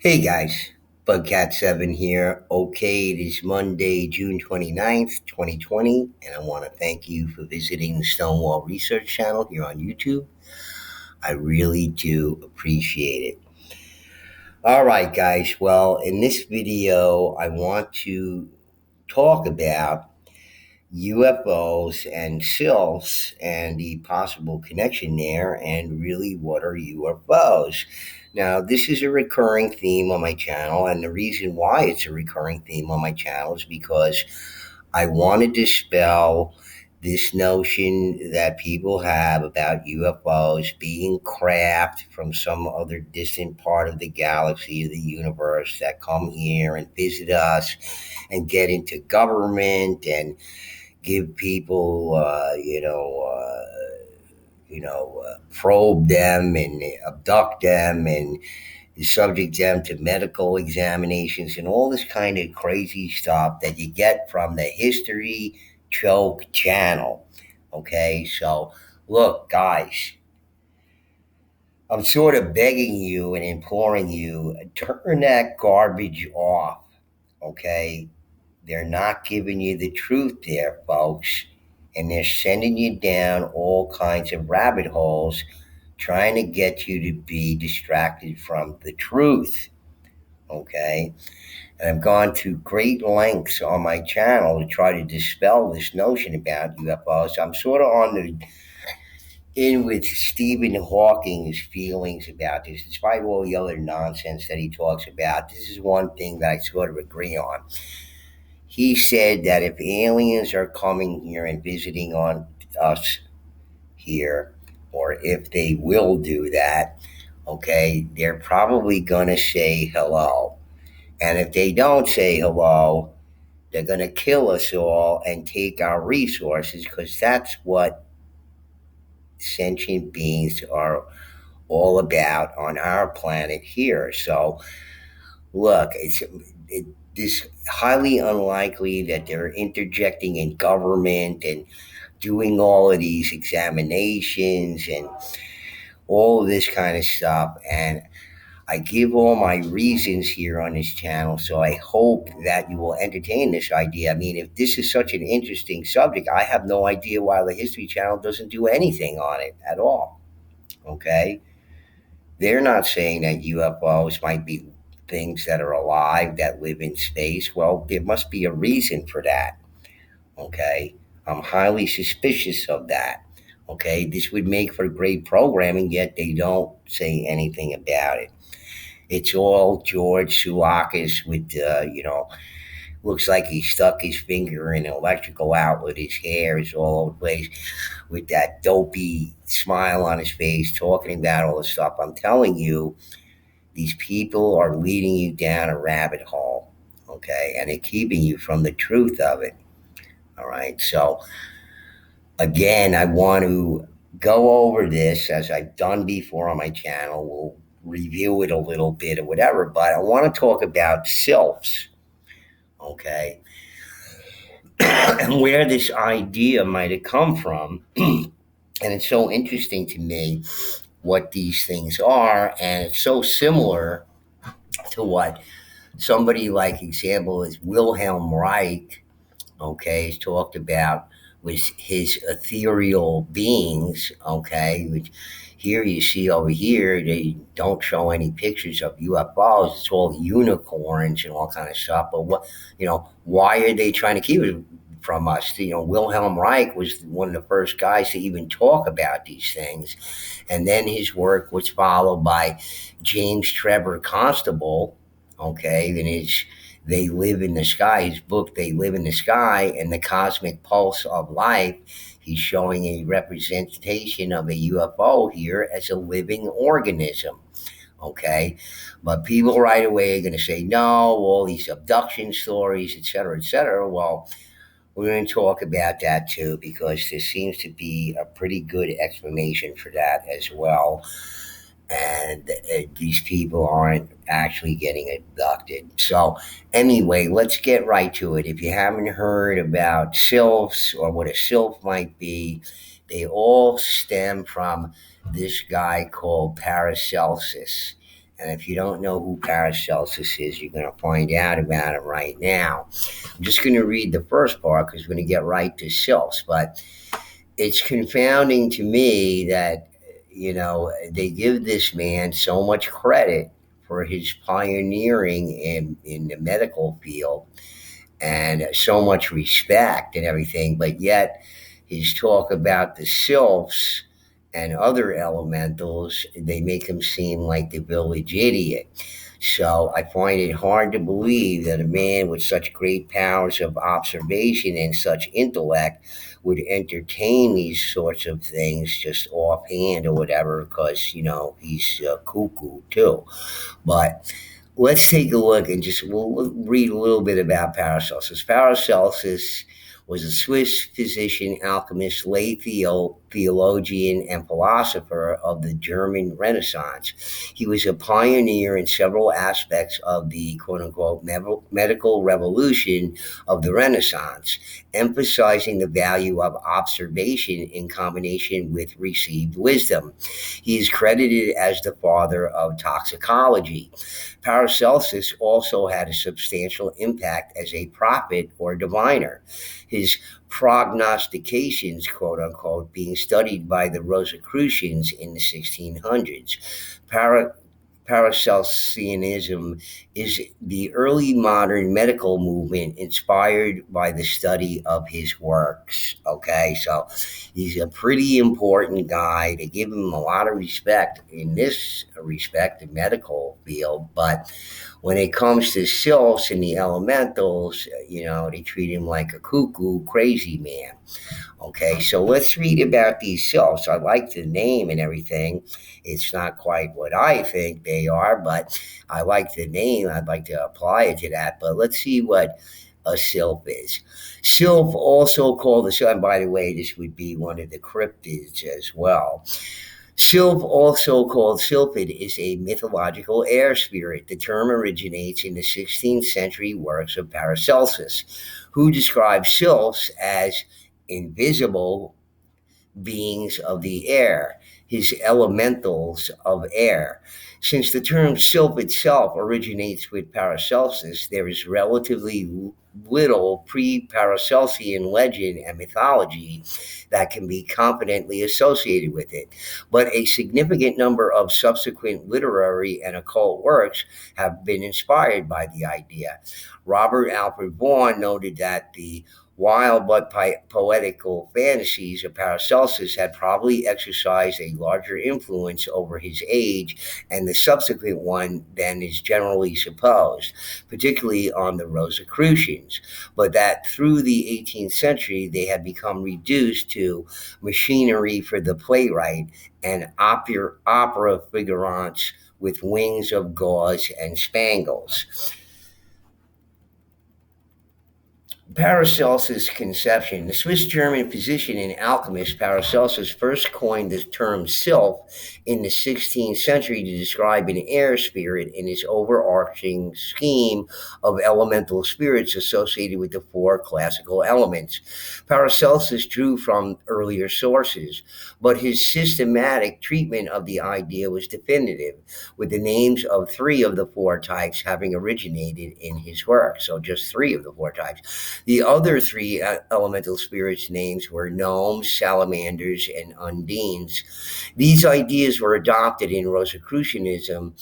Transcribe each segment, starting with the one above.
Hey guys, Bugcat7 here. Okay, it is Monday, June 29th, 2020, and I want to thank you for visiting the Stonewall Research channel here on YouTube. I really do appreciate it. All right, guys, well, in this video, I want to talk about UFOs and Sylphs and the possible connection there, and really what are UFOs? Now, this is a recurring theme on my channel, and the reason why it's a recurring theme on my channel is because I want to dispel this notion that people have about UFOs being craft from some other distant part of the galaxy or the universe that come here and visit us and get into government and give people, probe them and abduct them and subject them to medical examinations and all this kind of crazy stuff that you get from the History Choke channel. Okay, so look, guys, I'm sort of begging you and imploring you, turn that garbage off. Okay, they're not giving you the truth there, folks. And they're sending you down all kinds of rabbit holes trying to get you to be distracted from the truth. Okay? And I've gone to great lengths on my channel to try to dispel this notion about UFOs. I'm sort of on the in with Stephen Hawking's feelings about this, despite all the other nonsense that he talks about. This is one thing that I sort of agree on. He said that if aliens are coming here and visiting on us here, or if they will do that, okay, they're probably going to say hello. And if they don't say hello, they're going to kill us all and take our resources because that's what sentient beings are all about on our planet here. So, look, this highly unlikely that they're interjecting in government and doing all of these examinations and all of this kind of stuff. And I give all my reasons here on this channel, so I hope that you will entertain this idea. I mean, if this is such an interesting subject, I have no idea why the History Channel doesn't do anything on it at all. Okay? They're not saying that UFOs might be things that are alive that live in space. Well, there must be a reason for that. Okay? I'm highly suspicious of that. Okay? This would make for great programming, yet they don't say anything about it. It's all George Sulakis with, looks like he stuck his finger in an electrical outlet. His hair is all over the place with that dopey smile on his face, talking about all this stuff. I'm telling you, these people are leading you down a rabbit hole, okay? And they're keeping you from the truth of it, all right? So, again, I want to go over this as I've done before on my channel. We'll review it a little bit or whatever, but I want to talk about Sylphs, okay? And where this idea might have come from. And it's so interesting to me what these things are, and it's so similar to what somebody like example is Wilhelm Reich, okay, has talked about with his ethereal beings, okay, which here you see over here, they don't show any pictures of UFOs. It's all unicorns and all kind of stuff. But why are they trying to keep it from us? Wilhelm Reich was one of the first guys to even talk about these things. And then his work was followed by James Trevor Constable, okay, and his They Live in the Sky, his book, They Live in the Sky, and the Cosmic Pulse of Life. He's showing a representation of a UFO here as a living organism. Okay. But people right away are going to say, no, all these abduction stories, et cetera, et cetera. Well, we're going to talk about that too, because there seems to be a pretty good explanation for that as well. And these people aren't actually getting abducted. So, anyway, let's get right to it. If you haven't heard about sylphs or what a sylph might be, they all stem from this guy called Paracelsus. And if you don't know who Paracelsus is, you're going to find out about it right now. I'm just going to read the first part because we're going to get right to Sylphs. But it's confounding to me that, they give this man so much credit for his pioneering in the medical field and so much respect and everything, but yet his talk about the sylphs and other elementals, they make him seem like the village idiot. So I find it hard to believe that a man with such great powers of observation and such intellect would entertain these sorts of things just offhand or whatever, because, he's cuckoo too. But let's take a look and we'll read a little bit about Paracelsus. Paracelsus was a Swiss physician, alchemist, lay theologian, and philosopher of the German Renaissance. He was a pioneer in several aspects of the quote unquote medical revolution of the Renaissance, emphasizing the value of observation in combination with received wisdom. He is credited as the father of toxicology. Paracelsus also had a substantial impact as a prophet or diviner. His prognostications, quote unquote, being studied by the Rosicrucians in the 1600s. Paracelsianism is the early modern medical movement inspired by the study of his works. Okay, so he's a pretty important guy. They give him a lot of respect in this respect, the medical field, but when it comes to sylphs and the elementals, they treat him like a cuckoo, crazy man. Okay, so let's read about these sylphs. I like the name and everything. It's not quite what I think they are, but I like the name. I'd like to apply it to that. But let's see what a sylph is. Sylph, also called the sun, by the way, this would be one of the cryptids as well. Sylph, also called sylphid, is a mythological air spirit. The term originates in the 16th century works of Paracelsus, who describes sylphs as invisible beings of the air, his elementals of air. Since the term sylph itself originates with Paracelsus, there is relatively little pre-Paracelsian legend and mythology that can be confidently associated with it. But a significant number of subsequent literary and occult works have been inspired by the idea. Robert Alfred Vaughan noted that the wild but poetical fantasies of Paracelsus had probably exercised a larger influence over his age and the subsequent one than is generally supposed, particularly on the Rosicrucians, but that through the 18th century they had become reduced to machinery for the playwright and opera figurantes with wings of gauze and spangles. Paracelsus' conception. The Swiss-German physician and alchemist Paracelsus first coined the term sylph in the 16th century to describe an air spirit in his overarching scheme of elemental spirits associated with the four classical elements. Paracelsus drew from earlier sources, but his systematic treatment of the idea was definitive, with the names of three of the four types having originated in his work. So just three of the four types. The other three elemental spirits' names were gnomes, salamanders, and undines. These ideas were adopted in Rosicrucianism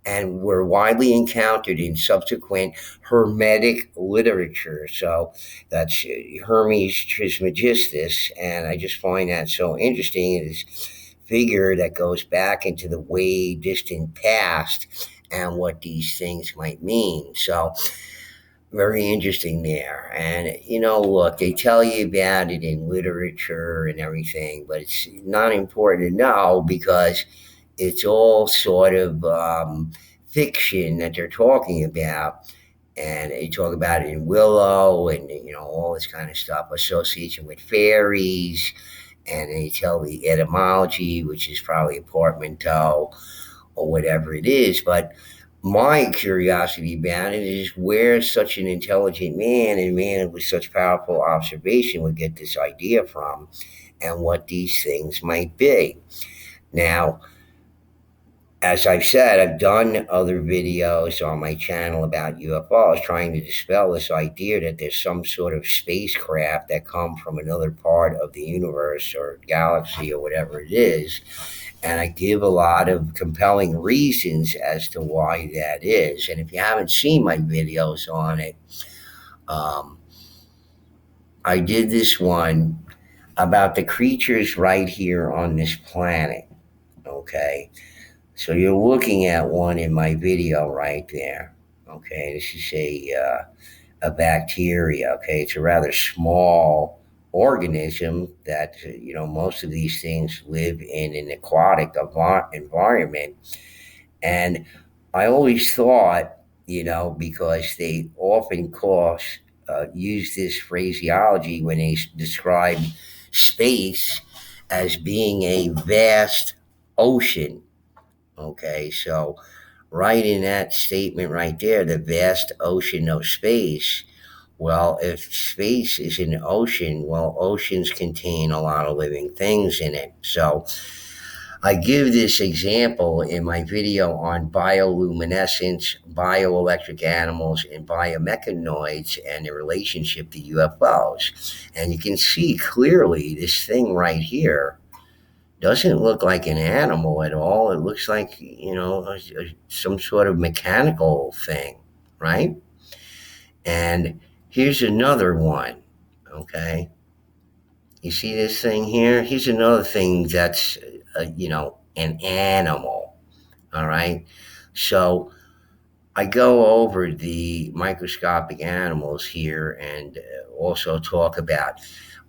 and were widely encountered in subsequent Hermetic literature. So that's Hermes Trismegistus, and I just find that so interesting. It is figure that goes back into the way distant past and what these things might mean. So very interesting there. And, look, they tell you about it in literature and everything, but it's not important to know because it's all sort of fiction that they're talking about. And they talk about it in Willow and, all this kind of stuff, association with fairies. And they tell the etymology, which is probably a portmanteau or whatever it is. But my curiosity about it is where such an intelligent man and man with such powerful observation would get this idea from and what these things might be. Now, as I've said, I've done other videos on my channel about UFOs trying to dispel this idea that there's some sort of spacecraft that come from another part of the universe or galaxy or whatever it is. And I give a lot of compelling reasons as to why that is. And if you haven't seen my videos on it, um, I did this one about the creatures right here on this planet. Okay. So you're looking at one in my video right there. Okay. This is a bacteria. Okay. It's a rather small organism that, most of these things live in an aquatic environment. And I always thought, because they often use this phraseology when they describe space as being a vast ocean. Okay, so right in that statement right there, the vast ocean of space. Well, if space is an ocean, well, oceans contain a lot of living things in it. So I give this example in my video on bioluminescence, bioelectric animals, and biomechanoids and their relationship to UFOs. And you can see clearly this thing right here doesn't look like an animal at all. It looks like, some sort of mechanical thing, right? And here's another one, okay? You see this thing here? Here's another thing that's, an animal. All right. So I go over the microscopic animals here and also talk about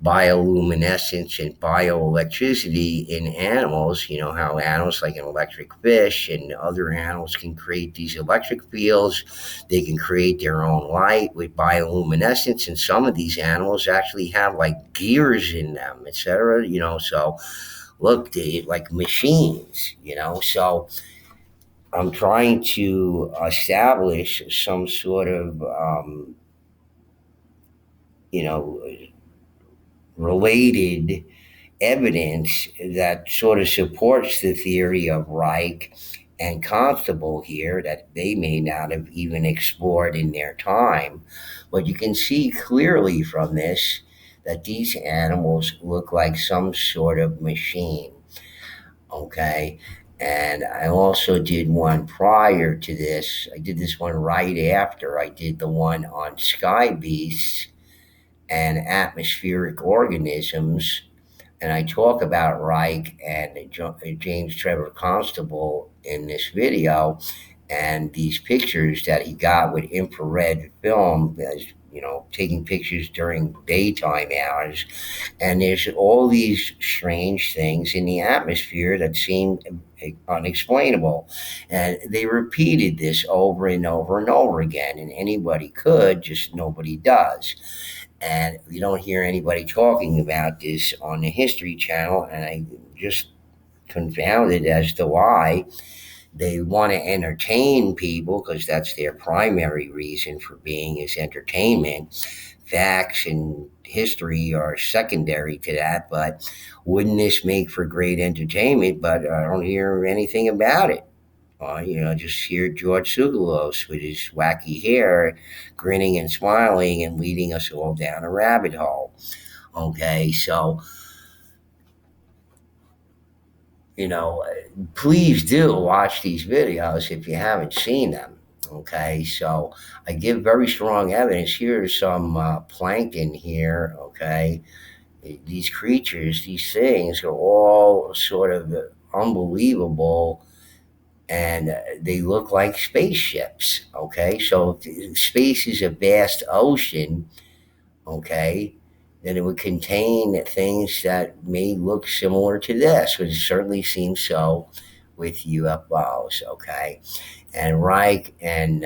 bioluminescence and bioelectricity in animals. You know, how animals like an electric fish and other animals can create these electric fields. They can create their own light with bioluminescence. And some of these animals actually have like gears in them, etc. So look, they like machines, so I'm trying to establish some sort of, you know, related evidence that sort of supports the theory of Reich and Constable here that they may not have even explored in their time. But you can see clearly from this that these animals look like some sort of machine. Okay. And I also did one prior to this. I did this one right after I did the one on sky beasts and atmospheric organisms. And I talk about Reich and James Trevor Constable in this video, and these pictures that he got with infrared film, as taking pictures during daytime hours. And there's all these strange things in the atmosphere that seem unexplainable. And they repeated this over and over and over again. And anybody could, just nobody does. And you don't hear anybody talking about this on the History Channel. And I just confounded as to why they want to entertain people, because that's their primary reason for being, is entertainment. Facts and history are secondary to that, but wouldn't this make for great entertainment? But I don't hear anything about it. Just hear George Sugalos with his wacky hair, grinning and smiling and leading us all down a rabbit hole. Okay, so please do watch these videos if you haven't seen them. Okay, so I give very strong evidence. Here's some plankton here. Okay, these creatures, these things are all sort of unbelievable, and they look like spaceships. Okay, so if space is a vast ocean, okay, then it would contain things that may look similar to this, which certainly seems so with UFOs. Okay, and Reich and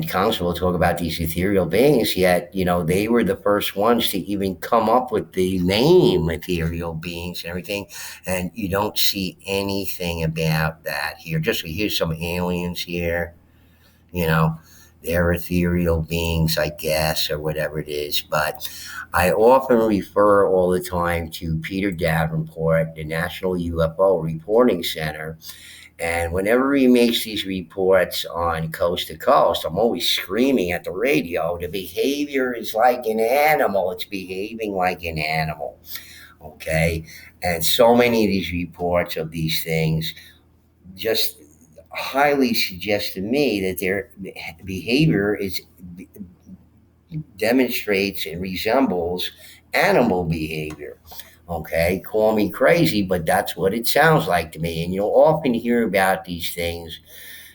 Council will talk about these ethereal beings. Yet, they were the first ones to even come up with the name ethereal beings and everything. And you don't see anything about that here. Just here's some aliens here, you know They're ethereal beings, I guess, or whatever it is. But I often refer all the time to Peter Davenport, the National UFO Reporting Center. And whenever he makes these reports on Coast to Coast, I'm always screaming at the radio, the behavior is like an animal. It's behaving like an animal. Okay. And so many of these reports of these things just highly suggest to me that their behavior is demonstrates and resembles animal behavior. Okay, call me crazy, but that's what it sounds like to me. And you'll often hear about these things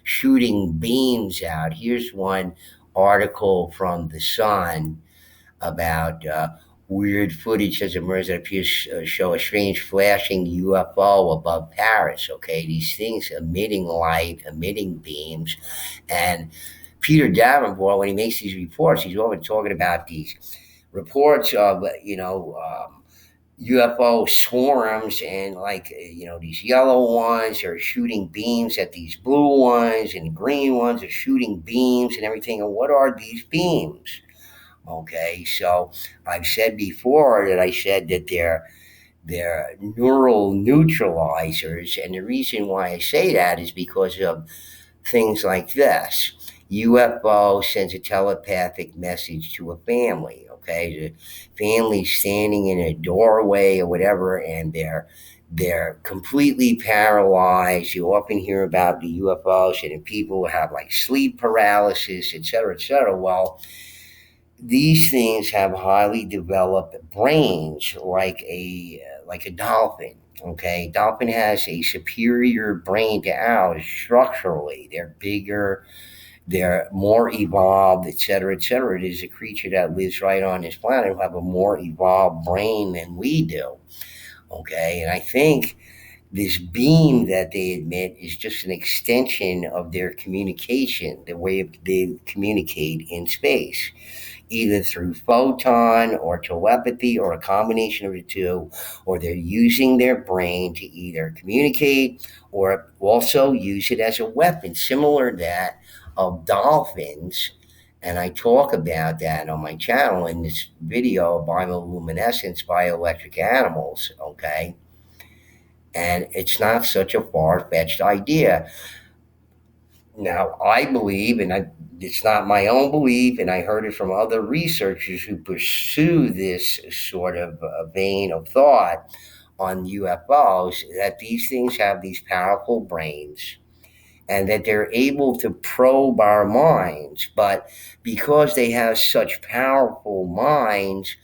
shooting beams out. Here's one article from The Sun about weird footage has emerged that appears to show a strange flashing UFO above Paris. Okay, these things emitting light, emitting beams, and Peter Davenport, when he makes these reports, he's often talking about these reports of UFO swarms, and like these yellow ones are shooting beams at these blue ones, and the green ones are shooting beams and everything. And what are these beams? Okay, so I've said before that I said that they're neural neutralizers, and the reason why I say that is because of things like this. UFO sends a telepathic message to a family. Okay, the family standing in a doorway or whatever, and they're completely paralyzed. You often hear about the UFOs and people who have like sleep paralysis, et cetera, et cetera. Well, these things have highly developed brains, like a dolphin. Okay, dolphin has a superior brain to ours structurally. They're bigger, they're more evolved, et cetera, et cetera. It is a creature that lives right on this planet who have a more evolved brain than we do. Okay, and I think this beam that they emit is just an extension of their communication, the way they communicate in space, either through photon or telepathy or a combination of the two, or they're using their brain to either communicate or also use it as a weapon, similar to that of dolphins. And I talk about that on my channel in this video, bioluminescence, bioelectric animals, okay? And it's not such a far-fetched idea. Now, I believe, it's not my own belief, and I heard it from other researchers who pursue this sort of vein of thought on UFOs, that these things have these powerful brains and that they're able to probe our minds. But because they have such powerful minds,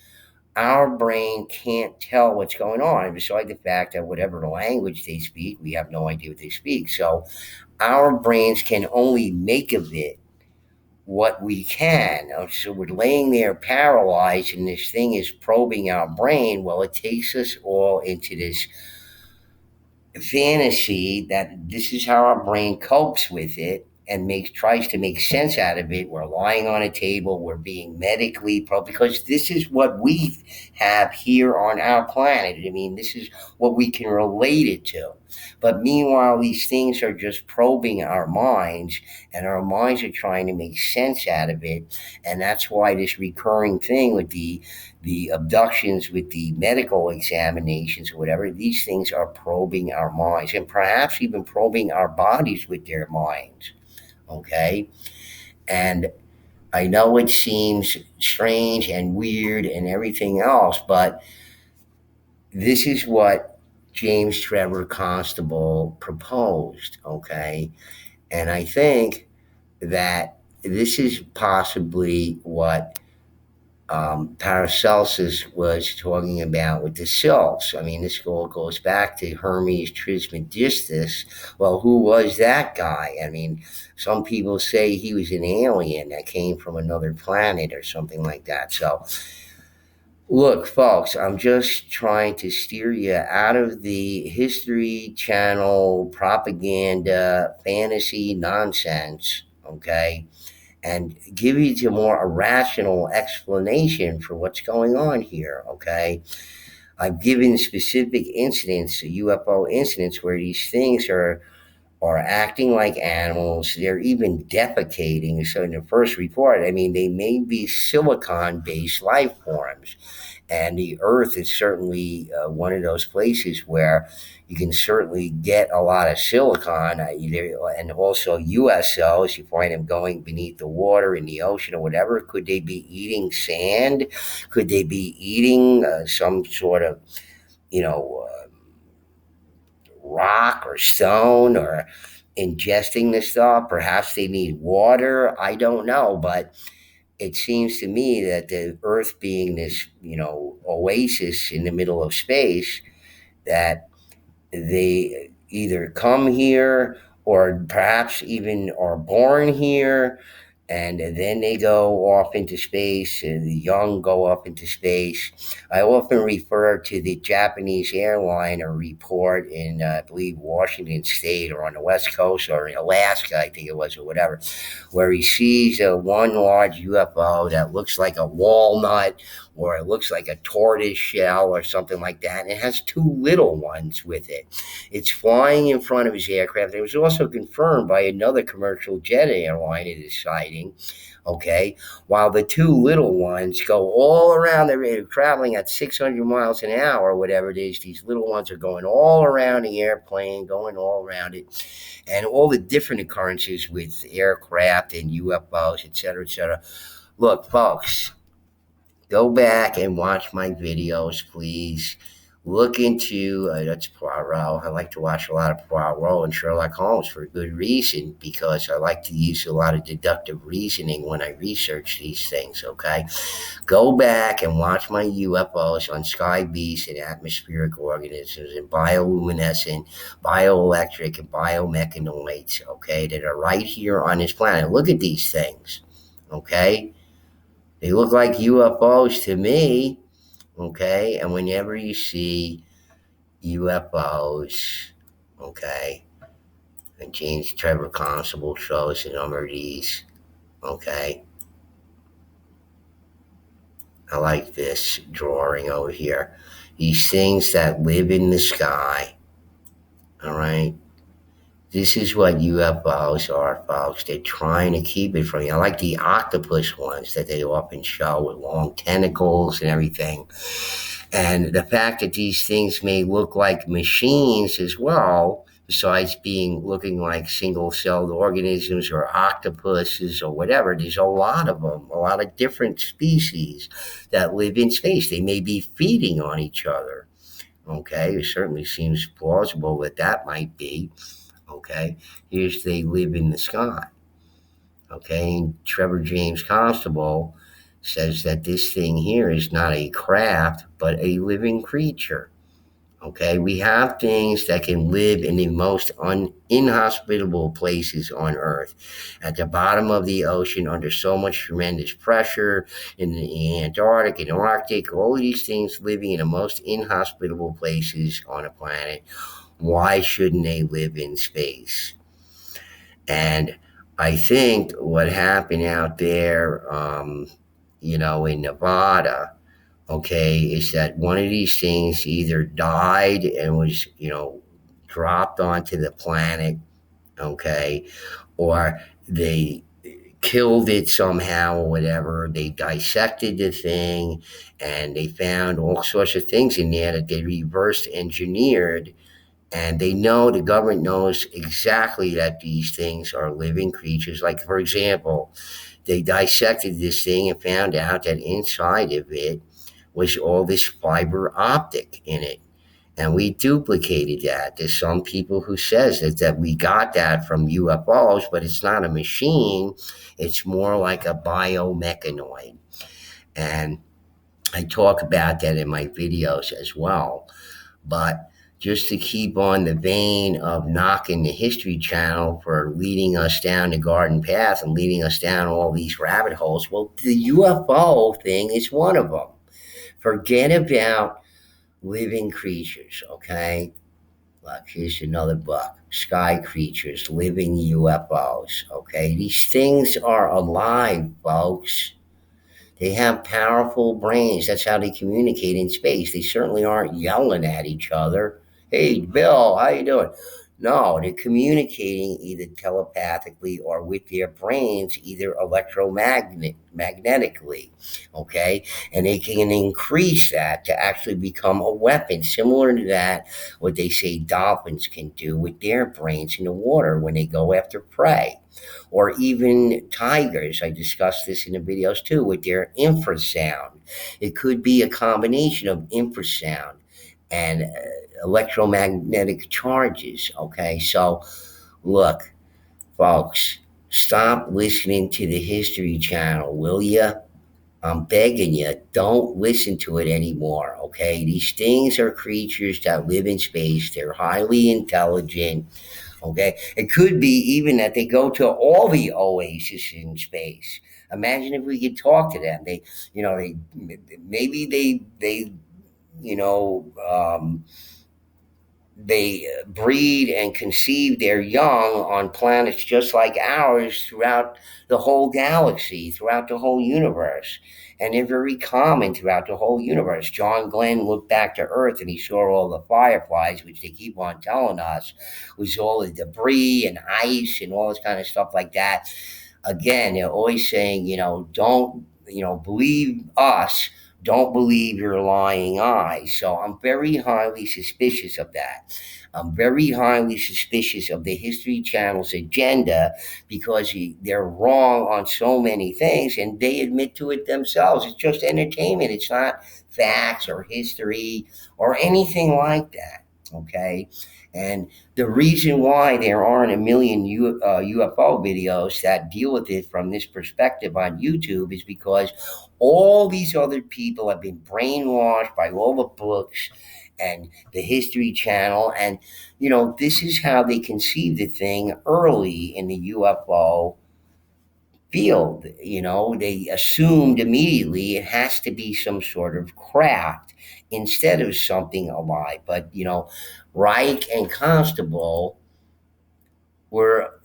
our brain can't tell what's going on, beside the fact that whatever language they speak, we have no idea what they speak. So our brains can only make of it what we can. So we're laying there paralyzed, and this thing is probing our brain. Well, it takes us all into this fantasy that this is how our brain copes with it and tries to make sense out of it. We're lying on a table, we're being medically probed because this is what we have here on our planet. I mean, this is what we can relate it to. But meanwhile, these things are just probing our minds, and our minds are trying to make sense out of it. And that's why this recurring thing with the abductions, with the medical examinations or whatever, these things are probing our minds and perhaps even probing our bodies with their minds. Okay. And I know it seems strange and weird and everything else, but this is what James Trevor Constable proposed. Okay. And I think that this is possibly what Paracelsus was talking about with the Sylphs. I mean, this all goes back to Hermes Trismegistus. Well, who was that guy? I mean, some people say he was an alien that came from another planet or something like that. So, look, folks, I'm just trying to steer you out of the History Channel propaganda, fantasy nonsense, okay? And give you a more rational explanation for what's going on here, okay? I've given specific incidents, UFO incidents, where these things are acting like animals. They're even defecating. So in the first report, I mean, they may be silicon-based life forms. And the Earth is certainly one of those places where you can certainly get a lot of silicon, and also USOs. You find them going beneath the water in the ocean or whatever. Could they be eating sand? Could they be eating some sort of, you know, rock or stone, or ingesting this stuff? Perhaps they need water. I don't know, but it seems to me that the Earth being this, oasis in the middle of space, that they either come here or perhaps even are born here, and then they go off into space, and the young go up into space. I often refer to the Japanese airliner report in, I believe, Washington State or on the West Coast or in Alaska, I think it was, or whatever, where he sees one large UFO that looks like a walnut, or it looks like a tortoise shell or something like that, and it has two little ones with it. It's flying in front of his aircraft. It was also confirmed by another commercial jet airline in his sighting, okay? While the two little ones go all around, they're traveling at 600 miles an hour, or whatever it is. These little ones are going all around the airplane, going all around it, and all the different occurrences with aircraft and UFOs, et cetera, et cetera. Look, folks, go back and watch my videos, please. Look into that's Poirot. I like to watch a lot of Poirot and Sherlock Holmes for a good reason, because I like to use a lot of deductive reasoning when I research these things. Okay, go back and watch my UFOs on sky beasts and atmospheric organisms and bioluminescent, bioelectric, and biomechanoids. Okay, that are right here on this planet. Look at these things. Okay, they look like UFOs to me. Okay, and whenever you see UFOs, okay, and James Trevor Constable shows a number of these, okay. I like this drawing over here. These things that live in the sky, all right. This is what UFOs are, folks. They're trying to keep it from you. I like the octopus ones that they often show with long tentacles and everything. And the fact that these things may look like machines as well, besides looking like single-celled organisms or octopuses or whatever, there's a lot of them, a lot of different species that live in space. They may be feeding on each other. Okay, it certainly seems plausible that that might be. Okay, here's they live in the sky. Okay, and Trevor James Constable says that this thing here is not a craft, but a living creature. Okay, we have things that can live in the most inhospitable places on Earth, at the bottom of the ocean, under so much tremendous pressure, in the Antarctic and Arctic, all of these things living in the most inhospitable places on a planet. Why shouldn't they live in space? And I think what happened out there, in Nevada, okay, is that one of these things either died and was, dropped onto the planet, okay, or they killed it somehow or whatever. They dissected the thing and they found all sorts of things in there that they reverse engineered, and they know, the government knows exactly that these things are living creatures. Like, for example, they dissected this thing and found out that inside of it was all this fiber optic in it. And we duplicated that. There's some people who says that we got that from UFOs, but it's not a machine. It's more like a biomechanoid. And I talk about that in my videos as well. But just to keep on the vein of knocking the History Channel for leading us down the garden path and leading us down all these rabbit holes, well, the UFO thing is one of them. Forget about living creatures, okay? Look, here's another book, Sky Creatures, Living UFOs, okay? These things are alive, folks. They have powerful brains. That's how they communicate in space. They certainly aren't yelling at each other. Hey, Bill, how you doing? No, they're communicating either telepathically or with their brains, either magnetically. Okay, and they can increase that to actually become a weapon, similar to that what they say dolphins can do with their brains in the water when they go after prey, or even tigers. I discussed this in the videos too with their infrasound. It could be a combination of infrasound and electromagnetic charges. Okay, so look, folks, stop listening to the History Channel, will you? I'm begging you, don't listen to it anymore, okay? These things are creatures that live in space. They're highly intelligent, okay? It could be even that they go to all the oases in space. Imagine if we could talk to them. They maybe you know, um, they breed and conceive their young on planets just like ours throughout the whole galaxy, throughout the whole universe. And they're very common throughout the whole universe. John Glenn looked back to Earth and he saw all the fireflies, which they keep on telling us was all the debris and ice and all this kind of stuff like that. Again, they're always saying, don't, believe us. Don't believe your lying eyes. So I'm very highly suspicious of that. I'm very highly suspicious of the History Channel's agenda because they're wrong on so many things and they admit to it themselves. It's just entertainment. It's not facts or history or anything like that. Okay. And the reason why there aren't a million UFO videos that deal with it from this perspective on YouTube is because all these other people have been brainwashed by all the books and the History Channel. And, this is how they conceived the thing early in the UFO field. They assumed immediately it has to be some sort of craft instead of something alive. But, Reich and Constable were,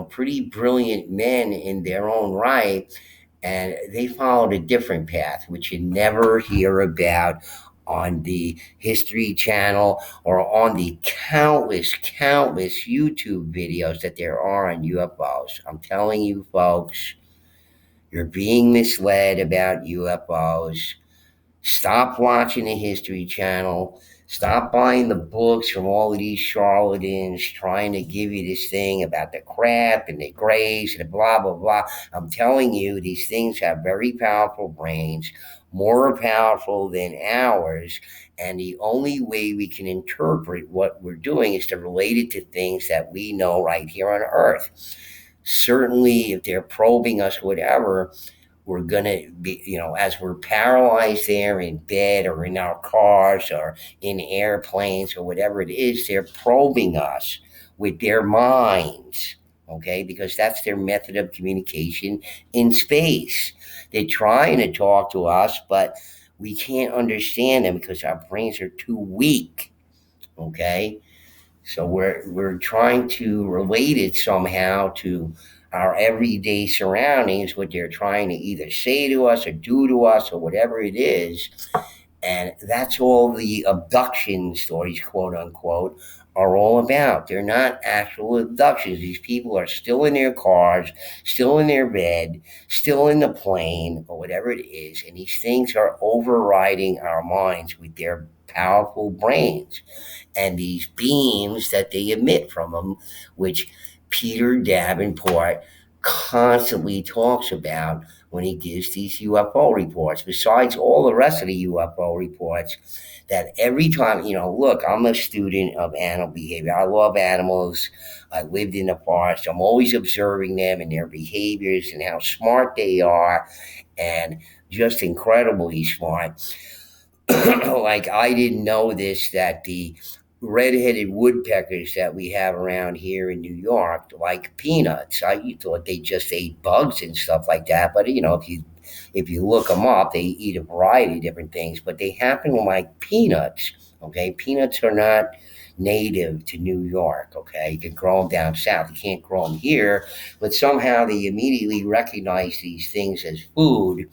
pretty brilliant men in their own right, and they followed a different path, which you never hear about on the History Channel or on the countless YouTube videos that there are on UFOs. I'm telling you, folks, you're being misled about UFOs. Stop watching the History Channel. Stop buying the books from all of these charlatans trying to give you this thing about the crap and the grays and the blah, blah, blah. I'm telling you, these things have very powerful brains, more powerful than ours. And the only way we can interpret what we're doing is to relate it to things that we know right here on Earth. Certainly, if they're probing us, whatever, we're going to be, as we're paralyzed there in bed or in our cars or in airplanes or whatever it is, they're probing us with their minds, okay? Because that's their method of communication in space. They're trying to talk to us, but we can't understand them because our brains are too weak, okay? So we're trying to relate it somehow to our everyday surroundings, what they're trying to either say to us or do to us or whatever it is. And that's all the abduction stories, quote unquote, are all about. They're not actual abductions. These people are still in their cars, still in their bed, still in the plane, or whatever it is. And these things are overriding our minds with their powerful brains and these beams that they emit from them, which Peter Davenport constantly talks about when he gives these UFO reports, besides all the rest of the UFO reports, that every time, look, I'm a student of animal behavior. I love animals. I lived in the forest. I'm always observing them and their behaviors and how smart they are, and just incredibly smart. Like, I didn't know this, that the red-headed woodpeckers that we have around here in New York like peanuts. I thought they just ate bugs and stuff like that, but if you look them up, they eat a variety of different things, but they happen to like peanuts. Okay, peanuts are not native to New York. Okay, you can grow them down south. You can't grow them here, but somehow they immediately recognize these things as food.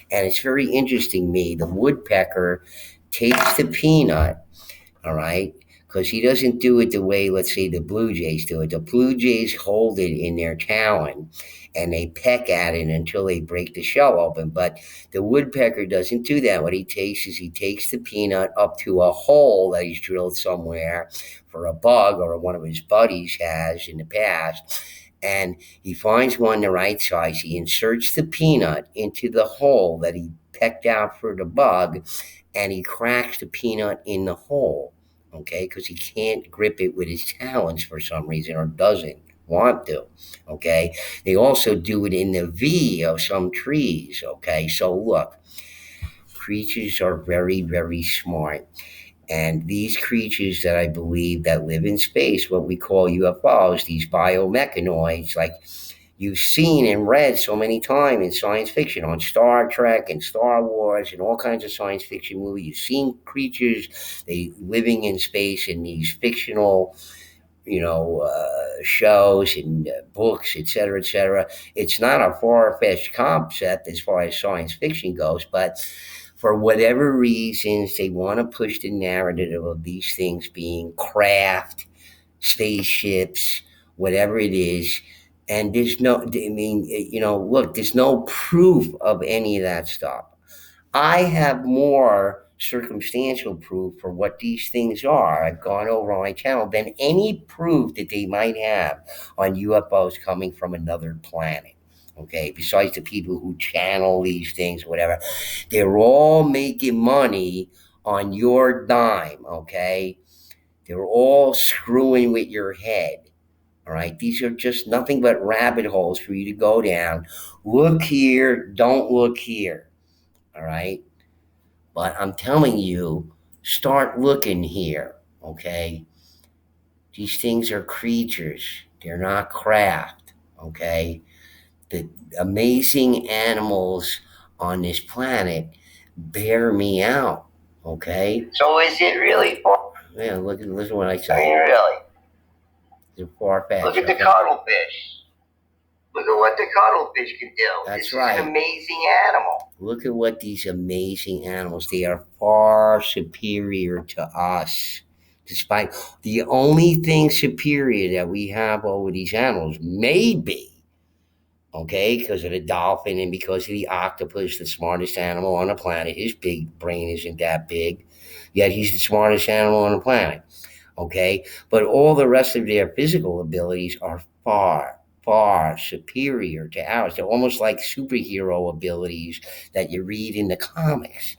And it's very interesting to me. The woodpecker takes the peanut, all right, because he doesn't do it the way, let's say, the Blue Jays do it. The Blue Jays hold it in their talon and they peck at it until they break the shell open. But the woodpecker doesn't do that. What he takes is he takes the peanut up to a hole that he's drilled somewhere for a bug or one of his buddies has in the past. And he finds one the right size. He inserts the peanut into the hole that he pecked out for the bug, and he cracks the peanut in the hole, okay, because he can't grip it with his talons for some reason, or doesn't want to, okay. They also do it in the V of some trees, okay. So look, creatures are very, very smart. And these creatures that I believe that live in space, what we call UFOs, these biomechanoids, like you've seen and read so many times in science fiction, on Star Trek and Star Wars and all kinds of science fiction movies. You've seen creatures they living in space in these fictional, shows and books, etc., etc. It's not a far-fetched concept as far as science fiction goes, but for whatever reasons, they want to push the narrative of these things being craft, spaceships, whatever it is. And look, there's no proof of any of that stuff. I have more circumstantial proof for what these things are. I've gone over on my channel than any proof that they might have on UFOs coming from another planet. Okay, besides the people who channel these things, whatever, they're all making money on your dime. Okay, they're all screwing with your head. All right, these are just nothing but rabbit holes for you to go down. Look here, don't look here. All right. But I'm telling you, start looking here, okay? These things are creatures, they're not craft, okay? The amazing animals on this planet bear me out, okay? So is it really far? Yeah, listen to what I say. I mean, really? It's far-fetched. Look at the cuttlefish. Look at what the cuttlefish can do. That's right. It's an amazing animal. Look at what these amazing animals, they are far superior to us. Despite the only thing superior that we have over these animals, maybe, okay, because of the dolphin and because of the octopus, the smartest animal on the planet. His big brain isn't that big, yet he's the smartest animal on the planet, okay? But all the rest of their physical abilities are far superior to ours. They're almost like superhero abilities that you read in the comics.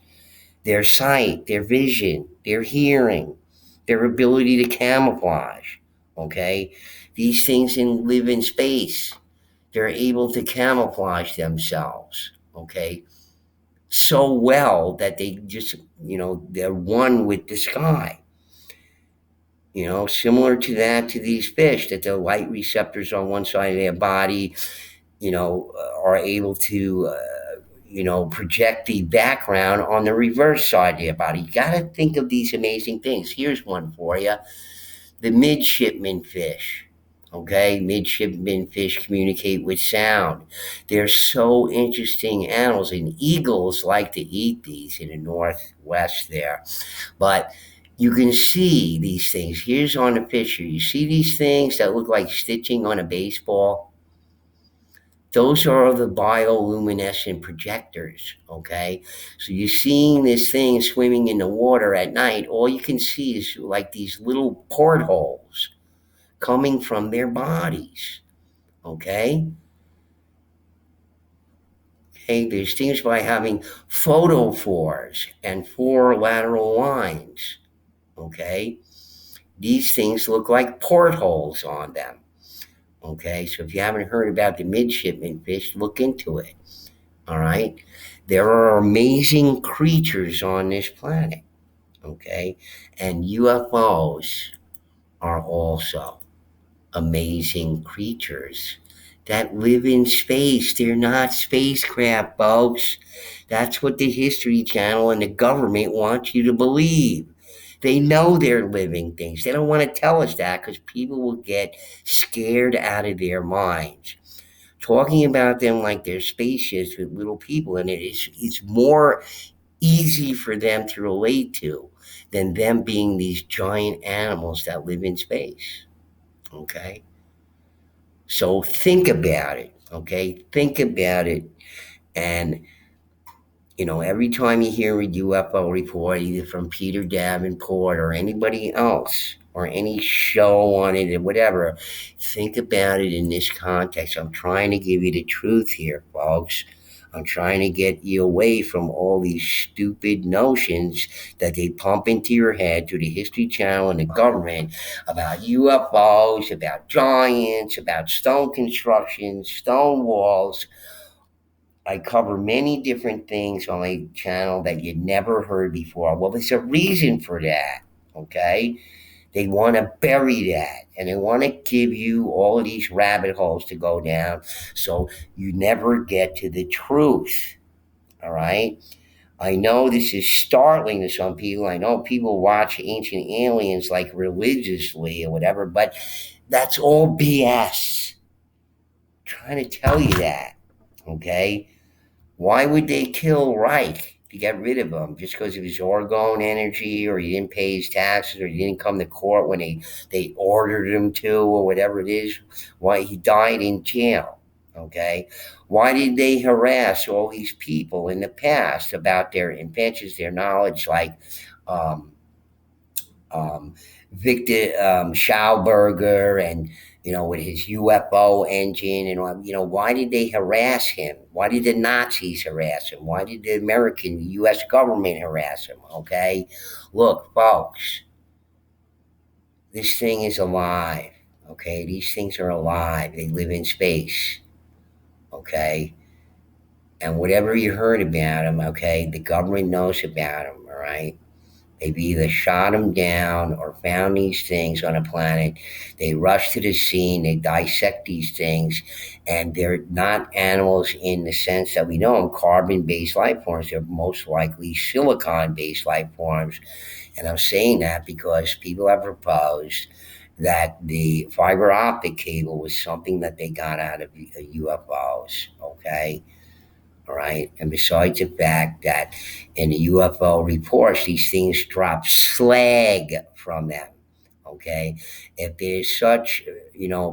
Their sight, their vision, their hearing, their ability to camouflage, okay? These things live in space. They're able to camouflage themselves, okay? So well that they just, they're one with the sky. Similar to that, to these fish, that the light receptors on one side of their body, are able to, project the background on the reverse side of their body. You got to think of these amazing things. Here's one for you. The midshipman fish. Okay, midshipman fish communicate with sound. They're so interesting animals, and eagles like to eat these in the northwest there. But you can see these things. Here's on the picture. You see these things that look like stitching on a baseball? Those are the bioluminescent projectors, okay? So you're seeing this thing swimming in the water at night. All you can see is like these little portholes coming from their bodies, okay? Okay, they're distinguished by having photophores and four lateral lines, okay? These things look like portholes on them. Okay, so if you haven't heard about the midshipman fish, look into it. All right, there are amazing creatures on this planet. Okay, and UFOs are also amazing creatures that live in space. They're not spacecraft, folks. That's what the History Channel and the government want you to believe. They know they're living things. They don't want to tell us that because people will get scared out of their minds. Talking about them like they're spaceships with little people in it, it's more easy for them to relate to than them being these giant animals that live in space. Okay? So think about it. Okay? Think about it. And every time you hear a UFO report, either from Peter Davenport or anybody else, or any show on it or whatever, think about it in this context. I'm trying to give you the truth here, folks. I'm trying to get you away from all these stupid notions that they pump into your head through the History Channel and the government about UFOs, about giants, about stone constructions, stone walls. I cover many different things on my channel that you'd never heard before. Well, there's a reason for that, okay? They want to bury that, and they want to give you all of these rabbit holes to go down so you never get to the truth, all right? I know this is startling to some people. I know people watch Ancient Aliens like religiously or whatever, but that's all BS. I'm trying to tell you that, okay? Why would they kill Reich to get rid of him? Just because of his orgone energy, or he didn't pay his taxes, or he didn't come to court when they ordered him to, or whatever it is? Why he died in jail? Okay? Why did they harass all these people in the past about their inventions, their knowledge, like um, um, Victor Schauberger, and with his UFO engine, and why did they harass him? Why did the Nazis harass him? Why did the American U.S. government harass him? Okay, look, folks, this thing is alive. Okay, these things are alive. They live in space. Okay, and whatever you heard about them, okay, the government knows about them. All right. They've either shot them down or found these things on a planet. They rush to the scene, they dissect these things, and they're not animals in the sense that we know them, carbon-based life forms. They're most likely silicon-based life forms. And I'm saying that because people have proposed that the fiber optic cable was something that they got out of UFOs, okay? All right. And besides the fact that in the UFO reports, these things drop slag from them. Okay. If there's such,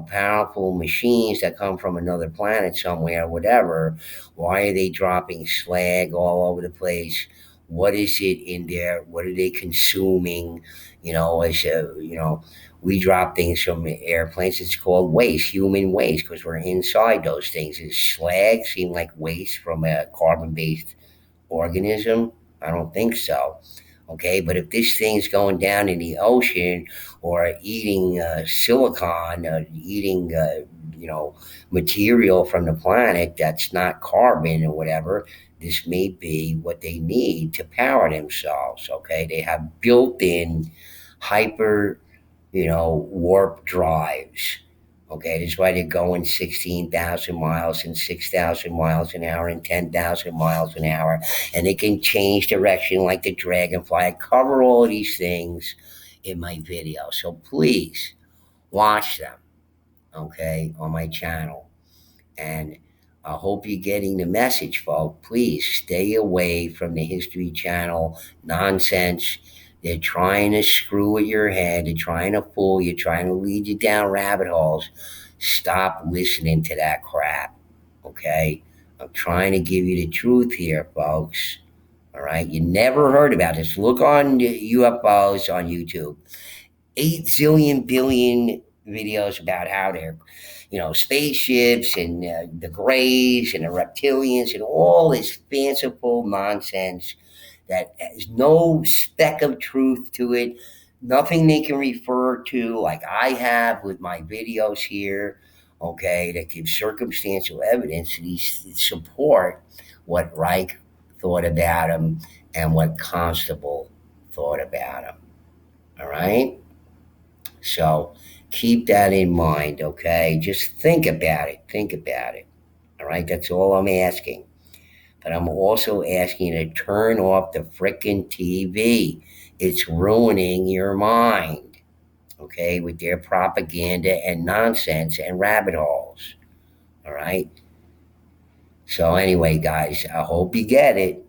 powerful machines that come from another planet somewhere, whatever, why are they dropping slag all over the place? What is it in there? What are they consuming? We drop things from airplanes. It's called waste, human waste, because we're inside those things. Does slag seem like waste from a carbon-based organism? I don't think so. Okay, but if this thing's going down in the ocean, or eating silicon, eating material from the planet that's not carbon or whatever, this may be what they need to power themselves. Okay, they have built-in hyper warp drives. Okay, that's why they're going 16,000 miles and 6,000 miles an hour and 10,000 miles an hour. And they can change direction like the dragonfly. I cover all of these things in my video. So please watch them, okay, on my channel. And I hope you're getting the message, folks. Please stay away from the History Channel nonsense. They're trying to screw with your head. They're trying to fool you, trying to lead you down rabbit holes. Stop listening to that crap, okay? I'm trying to give you the truth here, folks. All right? You never heard about this. Look on the UFOs on YouTube. 8 zillion billion videos about how they're, spaceships, and the Greys and the reptilians and all this fanciful nonsense that has no speck of truth to it, nothing they can refer to, like I have with my videos here, okay, that give circumstantial evidence to support what Reich thought about him and what Constable thought about him. All right? So keep that in mind, okay? Just think about it. Think about it. All right? That's all I'm asking. But I'm also asking you to turn off the frickin' TV. It's ruining your mind, okay, with their propaganda and nonsense and rabbit holes. All right? So, anyway, guys, I hope you get it.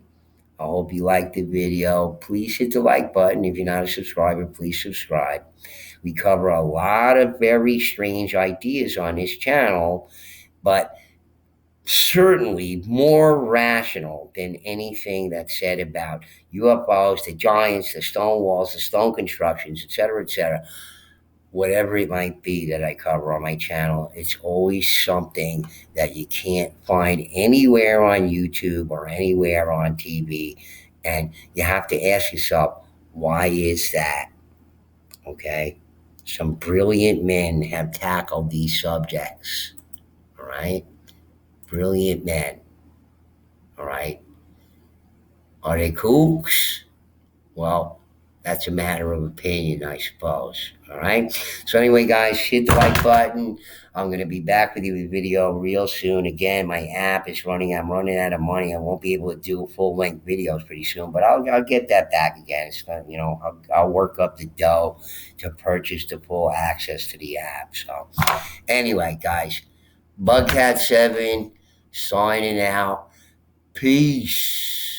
I hope you liked the video. Please hit the like button. If you're not a subscriber, please subscribe. We cover a lot of very strange ideas on this channel, but certainly more rational than anything that's said about UFOs, the giants, the stone walls, the stone constructions, etc., whatever it might be that I cover on my channel. It's always something that you can't find anywhere on YouTube or anywhere on TV. And you have to ask yourself, why is that? Okay? Some brilliant men have tackled these subjects. All right? Brilliant men. All right? Are they kooks? Well, that's a matter of opinion, I suppose. All right. So anyway, guys, hit the like button. I'm going to be back with you with a video real soon. Again, my app is running. I'm running out of money. I won't be able to do full length videos pretty soon, but I'll get that back again. It's not, I'll work up the dough to purchase the full access to the app. So anyway, guys, Bugcat7 signing out. Peace.